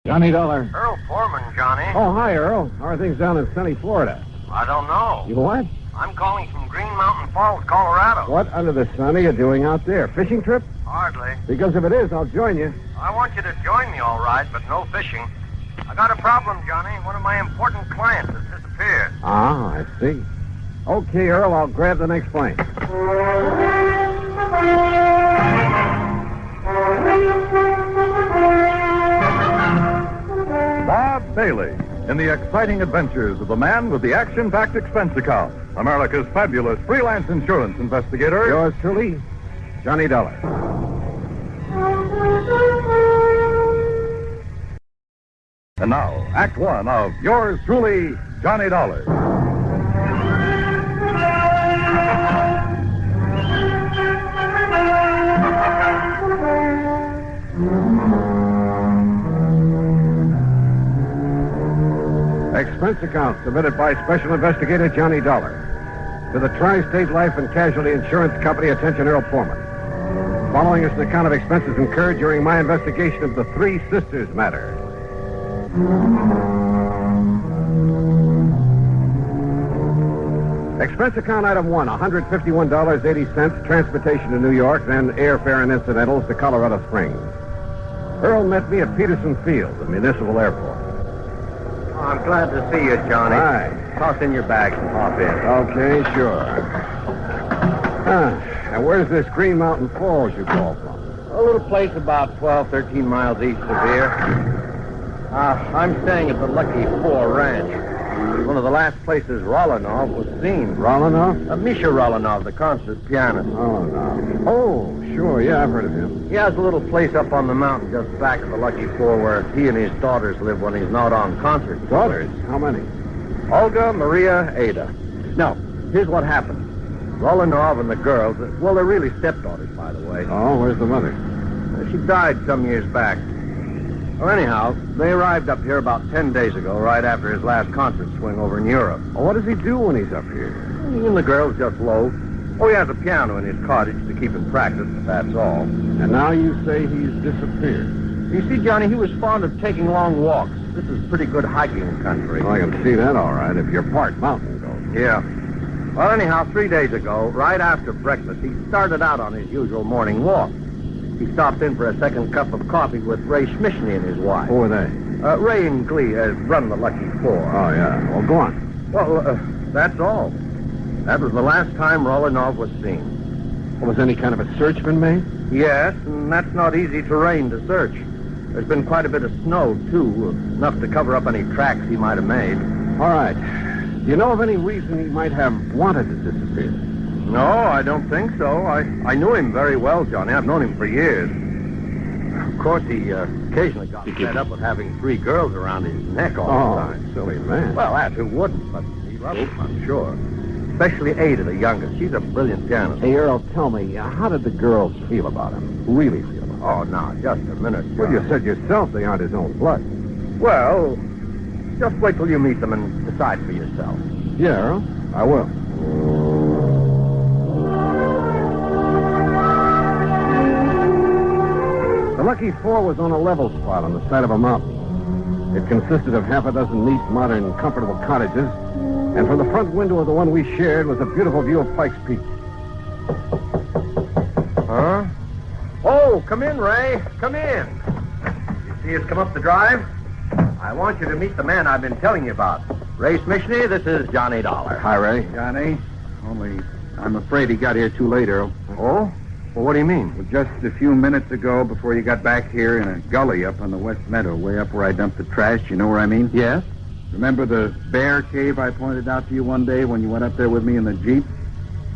Johnny Dollar. Earl Foreman, Johnny. Oh, hi, Earl. How are things down in sunny Florida? I don't know. You what? I'm calling from Green Mountain Falls, Colorado. What under the sun are you doing out there? Fishing trip? Hardly. Because if it is, I'll join you. I want you to join me, all right, but no fishing. I got a problem, Johnny. One of my important clients has disappeared. Ah, I see. Okay, Earl, I'll grab the next plane. Bob Bailey, in the exciting adventures of the man with the action-packed expense account, America's fabulous freelance insurance investigator. Yours truly, Johnny Dollar. And now, Act One of yours truly, Johnny Dollar. Expense account submitted by Special Investigator Johnny Dollar. To the Tri-State Life and Casualty Insurance Company, attention Earl Foreman. Following is an account of expenses incurred during my investigation of the Three Sisters matter. Expense account item 1, $151.80, transportation to New York, then airfare and incidentals to Colorado Springs. Earl met me at Peterson Field, the municipal airport. Oh, I'm glad to see you, Johnny. Hi. Toss in your bags and hop in. Okay, sure. And where's this Green Mountain Falls you call from? A little place about 12, 13 miles east of here. I'm staying at the Lucky Four Ranch. One of the last places Rolanov was seen. Rolanov? Misha Rolanov, the concert pianist. Oh, no. Oh, sure, yeah, I've heard of him. He has a little place up on the mountain just back of the Lucky Four where he and his daughters live when he's not on concert. Daughters? How many? Olga, Maria, Ada. Now, here's what happened. Rolanov and the girls, well, they're really stepdaughters, by the way. Oh, where's the mother? She died some years back. Well, anyhow, they arrived up here about 10 days ago, right after his last concert swing over in Europe. Well, what does he do when he's up here? He and the girls just loaf. Oh, he has a piano in his cottage to keep in practice, but that's all. And now you say he's disappeared. You see, Johnny, he was fond of taking long walks. This is pretty good hiking country. Well, I can see that all right, if you're part mountain goat. Yeah. Well, anyhow, 3 days ago, right after breakfast, he started out on his usual morning walk. He stopped in for a second cup of coffee with Ray Schmishny and his wife. Who are they? Ray and Glee run the Lucky Four. Oh, yeah. Well, go on. Well, that's all. That was the last time Rolanov was seen. Well, has any kind of a search been made? Yes, and that's not easy terrain to search. There's been quite a bit of snow, too, enough to cover up any tracks he might have made. All right. Do you know of any reason he might have wanted to disappear? No, I don't think so. I knew him very well, Johnny. I've known him for years. Of course, he occasionally got fed up with having 3 girls around his neck all the time. Silly man. Well, that who wouldn't, but he loved them, I'm sure. Especially Ada, the youngest. She's a brilliant pianist. Hey, Earl, tell me, how did the girls feel about him? Really feel about him? Oh, now, just a minute, Johnny. Well, you said yourself they aren't his own blood. Well, just wait till you meet them and decide for yourself. Yeah, Earl, I will. The Lucky Four was on a level spot on the side of a mountain. It consisted of half a dozen neat, modern, comfortable cottages, and from the front window of the one we shared was a beautiful view of Pike's Peak. Huh? Oh, come in, Ray. Come in. You see us come up the drive? I want you to meet the man I've been telling you about. Ray Schmishny, this is Johnny Dollar. Hi, Ray. Johnny, only I'm afraid he got here too late, Earl. Oh? Well, what do you mean? Well, just a few minutes ago, before you got back here in a gully up on the West Meadow, way up where I dumped the trash, you know where I mean? Yes? Remember the bear cave I pointed out to you one day when you went up there with me in the Jeep?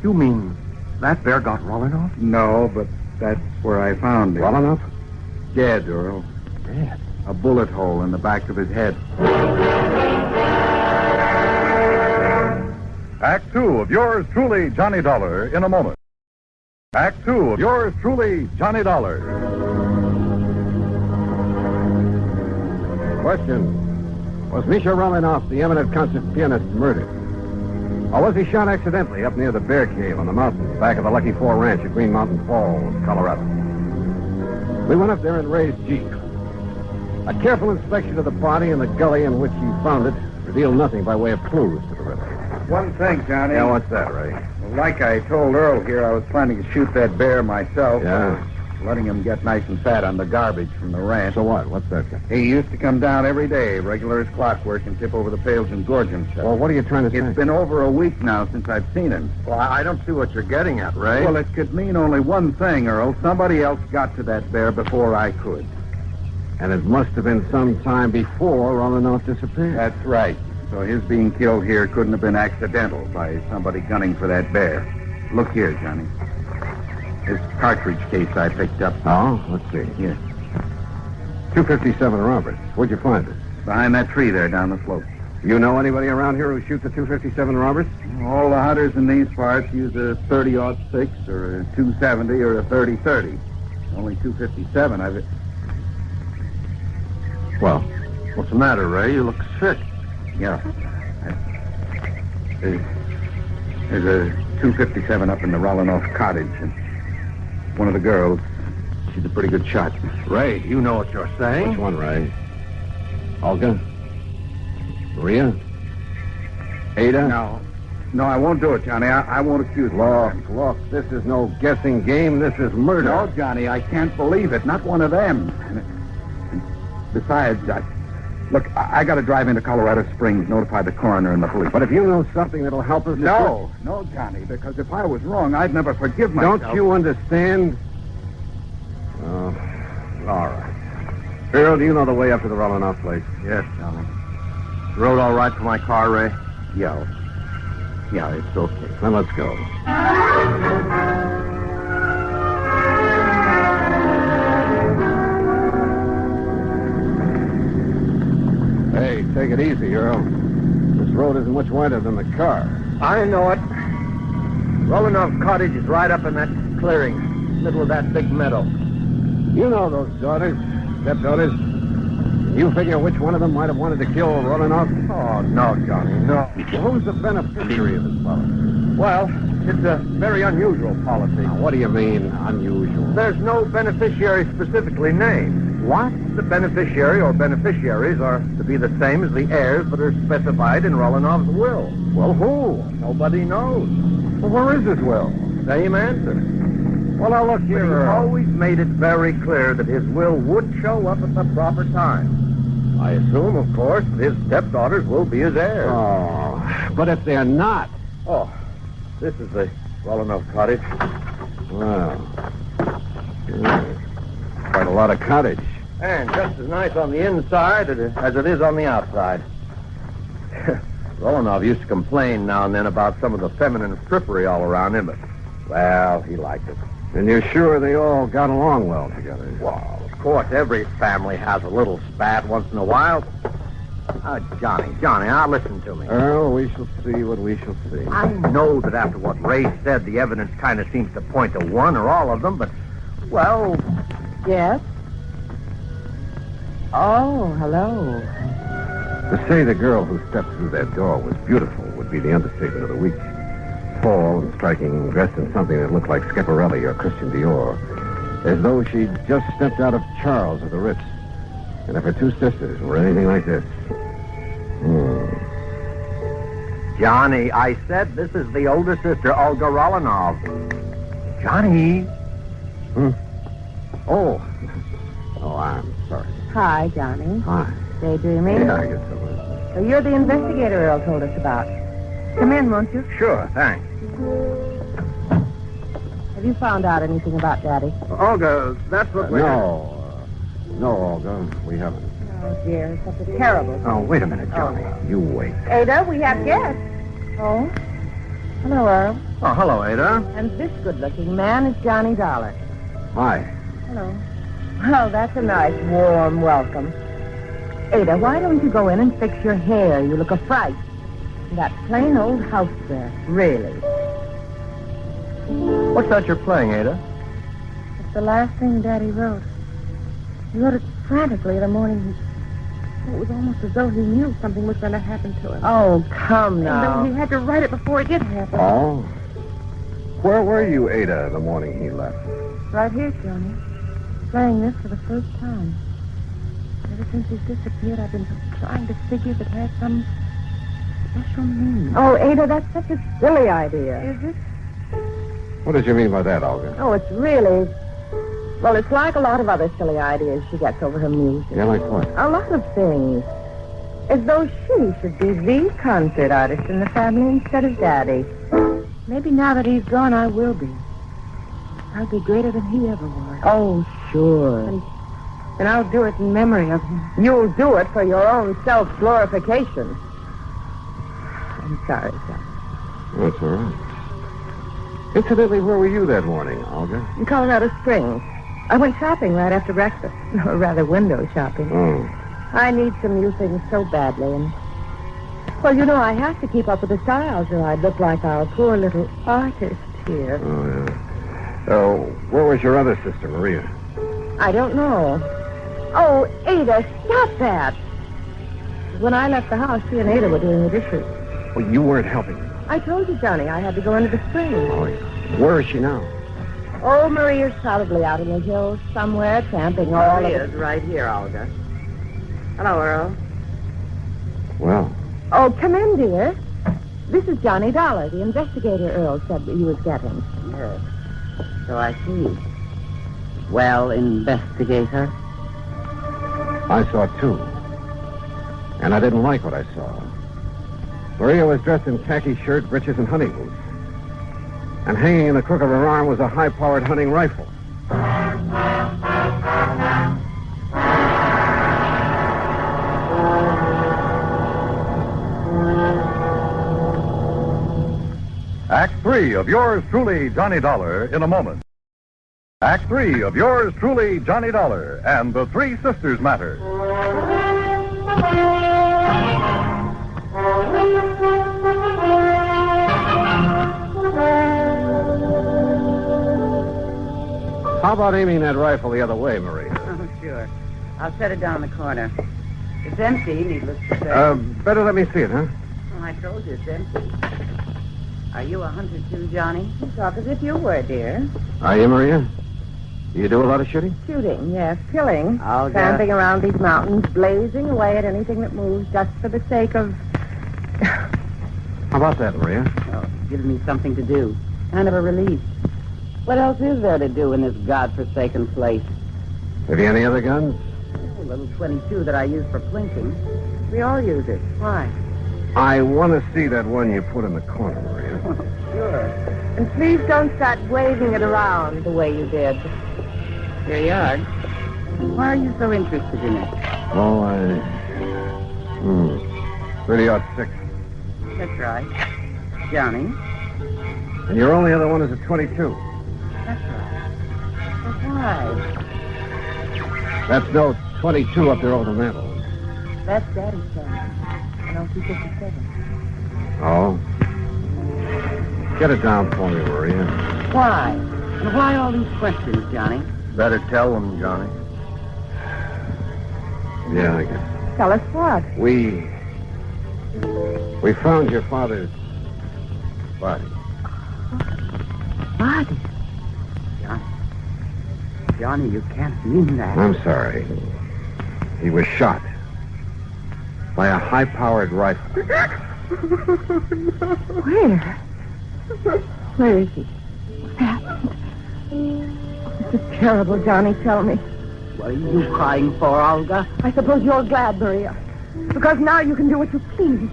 You mean that bear got Rolanov? No, but that's where I found him. Well enough? Dead, Earl. Dead? A bullet hole in the back of his head. Act Two of yours truly, Johnny Dollar, in a moment. Act Two of yours truly, Johnny Dollar. Question. Was Misha Romanov, the eminent concert pianist, murdered? Or was he shot accidentally up near the Bear Cave on the mountain, back of the Lucky Four Ranch at Green Mountain Falls, Colorado? We went up there in Ray's Jeep. A careful inspection of the body and the gully in which he found it revealed nothing by way of clues to the riddle. One thing, Johnny. Yeah, what's that, Ray? Well, like I told Earl here, I was planning to shoot that bear myself. Yeah. Letting him get nice and fat on the garbage from the ranch. So what? What's that? He used to come down every day, regular as clockwork, and tip over the pails and gorge himself. Well, what are you trying to say? It's been over a week now since I've seen him. Well, I don't see what you're getting at, Ray. Well, it could mean only one thing, Earl. Somebody else got to that bear before I could. And it must have been some time before Rolinoff disappeared. That's right. So his being killed here couldn't have been accidental by somebody gunning for that bear. Look here, Johnny. This cartridge case I picked up. Oh, let's see. Here. 257 Roberts. Where'd you find it? Behind that tree there down the slope. You know anybody around here who shoots a 257 Roberts? All the hunters in these parts use a 30-06 or a 270 or a 30-30. Only 257 I've... Well, What's the matter, Ray? You look sick. Yeah. There's a 257 up in the Rolinoff cottage, and one of the girls, she's a pretty good shot. Ray, you know what you're saying? which one, Ray? Olga? Maria? Ada? No, I won't do it, Johnny. I won't accuse them. Look, this is no guessing game. This is murder. No, Johnny, I can't believe it. Not one of them. Besides, I got to drive into Colorado Springs, notify the coroner and the police. But if you know something that'll help us... No, Johnny, because if I was wrong, I'd never forgive myself. Don't you understand? Oh, all right. Earl, do you know the way up to the Rolinoff place? Yes, Johnny. Road all right for my car, Ray? Yeah, it's okay. Then let's go. Hey, take it easy, Earl. This road isn't much wider than the car. I know it. Rolinoff Cottage is right up in that clearing, middle of that big meadow. You know those daughters, stepdaughters. You figure which one of them might have wanted to kill Rolinoff? Oh, no, Johnny, no. Who's the beneficiary of this policy? Well, it's a very unusual policy. Now, what do you mean, unusual? There's no beneficiary specifically named. What? The beneficiary or beneficiaries are to be the same as the heirs that are specified in Rolinoff's will. Well, who? Nobody knows. Well, where is his will? Same answer. Well, now, look But here, he Earl. always made it very clear that his will would show up at the proper time. I assume, of course, that his stepdaughters will be his heirs. Oh, but if they're not... Oh, this is the Rolinoff cottage. Well, quite a lot of cottage. And just as nice on the inside as it is on the outside. Rolinoff used to complain now and then about some of the feminine frippery all around him, but, well, he liked it. And you're sure they all got along well together? Well, of course, every family has a little spat once in a while. Johnny, now listen to me. Earl, we shall see what we shall see. I know that after what Ray said, the evidence kind of seems to point to one or all of them, but, well... Yes? Oh, hello. To say the girl who stepped through that door was beautiful would be the understatement of the week. Tall and striking, dressed in something that looked like Schiaparelli or Christian Dior, as though she'd just stepped out of Charles or the Ritz. And if her two sisters were anything like this... Johnny, I said this is the older sister, Olga Rolinoff. Johnny. Oh, I'm sorry. Hi, Johnny. Hi. Daydreaming? Yeah, I guess so. So you're the investigator Earl told us about. Come in, won't you? Sure, thanks. Have you found out anything about Daddy? Olga, that's what we're... No, Olga, we haven't. Oh, dear, such a terrible thing. Oh, wait a minute, Johnny. You wait. Ada, we have guests. Oh? Hello, Earl. Oh, hello, Ada. And this good-looking man is Johnny Dollar. Hi. Hello. Well, that's a nice, warm welcome. Ada, why don't you go in and fix your hair? You look a fright. That plain old house dress, really. What's that you're playing, Ada? It's the last thing Daddy wrote. He wrote it frantically the morning it was almost as though he knew something was going to happen to him. Oh, come now. And he had to write it before it did happen. Oh? Where were you, Ada, the morning he left? Right here, Johnny. Playing this for the first time. Ever since he's disappeared, I've been trying to figure if it has some special meaning. Oh, Ada, that's such a silly idea. Is it? What did you mean by that, Olga? Oh, it's really... Well, it's like a lot of other silly ideas she gets over her music. Yeah, like what? A lot of things. As though she should be the concert artist in the family instead of Daddy. Maybe now that he's gone, I will be. I'll be greater than he ever was. Oh, sure. And I'll do it in memory of him. You'll do it for your own self-glorification. I'm sorry, son. That's all right. Incidentally, where were you that morning, Olga? In Colorado Springs. I went shopping right after breakfast. Or rather, window shopping. Oh. I need some new things so badly, and... Well, you know, I have to keep up with the styles, or I'd look like our poor little artist here. Oh, yeah. So, where was your other sister, Maria? I don't know. Oh, Ada, stop that. When I left the house, she and Ada were doing the dishes. Well, you weren't helping. I told you, Johnny, I had to go into the spring. Oh, yeah. Where is she now? Oh, Maria's probably out in the hills somewhere, camping all Maria's right here, Olga. Hello, Earl. Well. Oh, come in, dear. This is Johnny Dollar, the investigator Earl said that you was getting. Yes. So I see. Well, investigator? I saw two. And I didn't like what I saw. Maria was dressed in khaki shirt, breeches, and hunting boots. And hanging in the crook of her arm was a high-powered hunting rifle. Act 3 of yours truly, Johnny Dollar, in a moment. Act 3 of yours truly, Johnny Dollar, and the Three Sisters Matter. How about aiming that rifle the other way, Maria? Oh, sure. I'll set it down in the corner. It's empty, needless to say. Better let me see it, huh? Well, I told you it's empty. Are you a hunter too, Johnny? You talk as if you were, dear. Are you, Maria? Do you do a lot of shooting? Shooting, yes. Killing. I'll Camping around these mountains, blazing away at anything that moves just for the sake of... How about that, Maria? Oh, it gives me something to do. Kind of a relief. What else is there to do in this godforsaken place? Have you any other guns? A little 22 that I use for plinking. We all use it. Why? I want to see that one you put in the corner, Maria. Sure. And please don't start waving it around the way you did. Here you are. Why are you so interested in it? Oh, 30-06. That's right. Johnny? And your only other one is a 22. That's right. But why? That's no 22 up there over the mantel. That's Daddy's son. An LT-57. Oh? Get it down for me, Maria. Why? And why all these questions, Johnny? Better tell them, Johnny. Yeah, I guess. Tell us what? We found your father's body. Body? Johnny, you can't mean that. I'm sorry. He was shot by a high-powered rifle. Where? Where is he? What happened? This is terrible, Johnny. Tell me. What are you crying for, Olga? I suppose you're glad, Maria. Because now you can do what you please.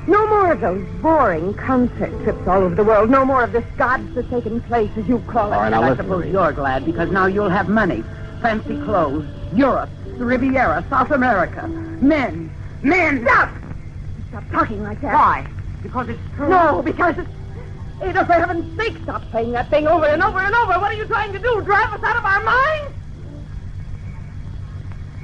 No more of those boring concert trips all over the world. No more of this godforsaken place, as you call it. All right, now I listen, suppose Maria. you're glad because now you'll have money, fancy clothes, Europe, the Riviera, South America, men. Stop! Stop talking like that. Why? Because it's true. No, because it's... Ada, for heaven's sake, stop playing that thing over and over and over. What are you trying to do? Drive us out of our minds?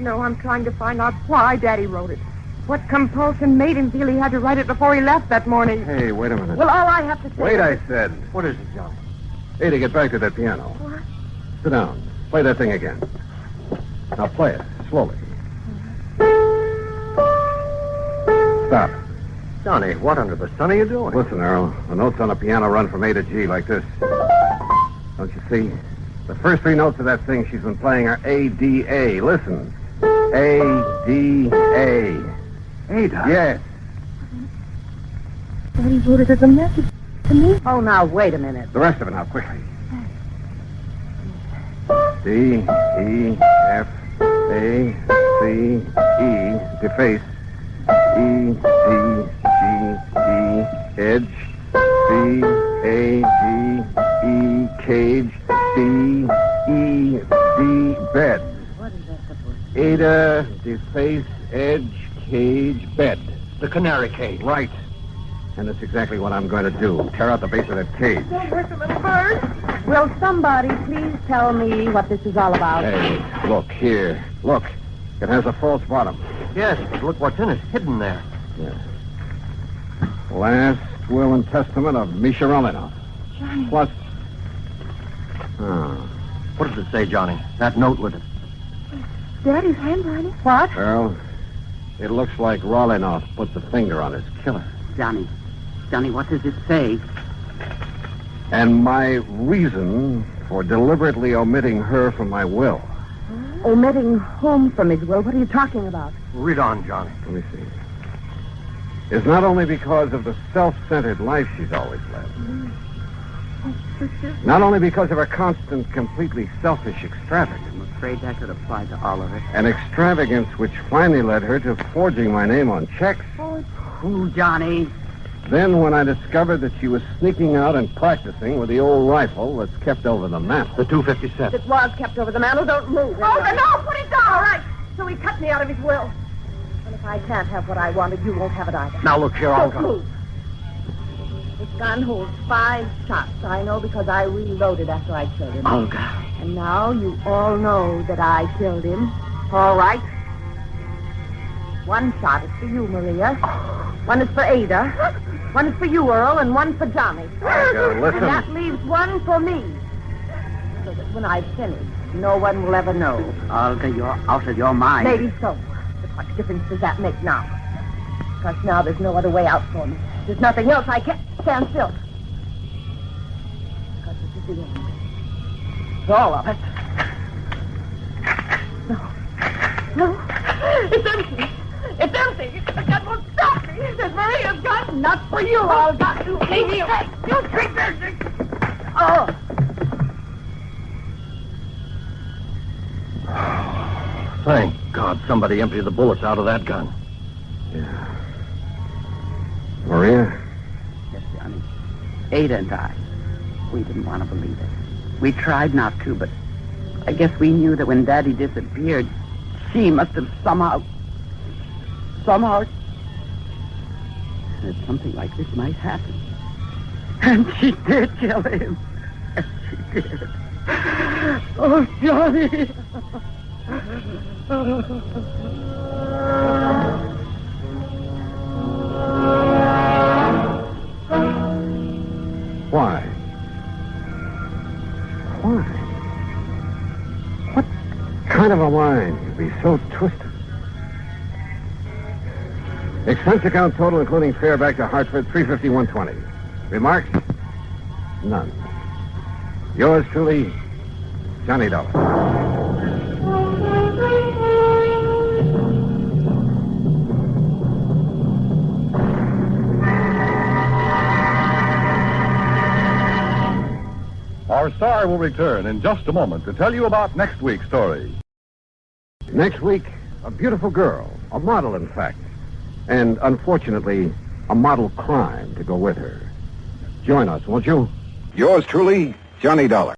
No, I'm trying to find out why Daddy wrote it. What compulsion made him feel he had to write it before he left that morning? Hey, wait a minute. Well, all I have to say... Wait, I said. What is it, John? Ada, get back to that piano. What? Sit down. Play that thing again. Now play it, slowly. Stop. Johnny, what under the sun are you doing? Listen, Earl. The notes on the piano run from A to G like this. Don't you see? The first three notes of that thing she's been playing are A, D, A. Listen. A-D-A. Ada? Yes. Daddy wrote it as a message to me. Oh, now, wait a minute. The rest of it now, quickly. D-E-F-A-C-E, deface. E-D-G-E, edge. B-A-G-E, cage. B-E-D, bed. What is that supposed to be? Ada, deface, edge, cage, bed. The canary cage. Right. And that's exactly what I'm going to do. Tear out the base of that cage. Don't hurt the little bird. Will somebody please tell me what this is all about? Hey, look here. Look. It has a false bottom. Yes, but look what's in it, hidden there. Yeah. Last will and testament of Misha Rolinoff. Johnny. Plus... What does it say, Johnny? That note with it. Daddy's handwriting. What? Well, it looks like Rolinoff put the finger on his killer. Johnny, what does it say? And my reason for deliberately omitting her from my will. Omitting whom from his will? What are you talking about? Read on, Johnny. Let me see. Is not only because of the self-centered life she's always led. Not only because of her constant, completely selfish extravagance. I'm afraid that could apply to all of it. An extravagance which finally led her to forging my name on checks. Who, Johnny? Then when I discovered that she was sneaking out and practicing with the old rifle that's kept over the mantel. The 257. It was kept over the mantel. Don't move. Oh, no, put it down. All right. So he cut me out of his will. And if I can't have what I wanted, you won't have it either. Now look here, I'll Don't go. move. This gun holds 5 shots. I know because I reloaded after I killed him. Olga. And now you all know that I killed him. All right? 1 shot is for you, Maria. 1 is for Ada. 1 is for you, Earl, and 1 for Johnny. Olga, listen. And that leaves 1 for me. So that when I've finished, no one will ever know. Olga, you're out of your mind. Maybe so. But what difference does that make now? Because now there's no other way out for me. There's nothing else. I can't stand still. Because this is the end. It's all of it. No. It's empty. It's empty. The gun won't stop me. There's Maria's gun. Not for you. I'll got to leave you. You creatures. Oh. Thank God somebody emptied the bullets out of that gun. Yeah. Maria? Yes, Johnny. Ada and I, we didn't want to believe it. We tried not to, but I guess we knew that when Daddy disappeared, she must have somehow said something like this might happen. And she did kill him. And she did. Oh, Johnny. Why? What kind of a mind could be so twisted? Expense account total, including fare back to Hartford, $351.20. Remarks? None. Yours truly, Johnny Dollar. Our star will return in just a moment to tell you about next week's story. Next week, a beautiful girl, a model, in fact, and unfortunately, a model crime to go with her. Join us, won't you? Yours truly, Johnny Dollar.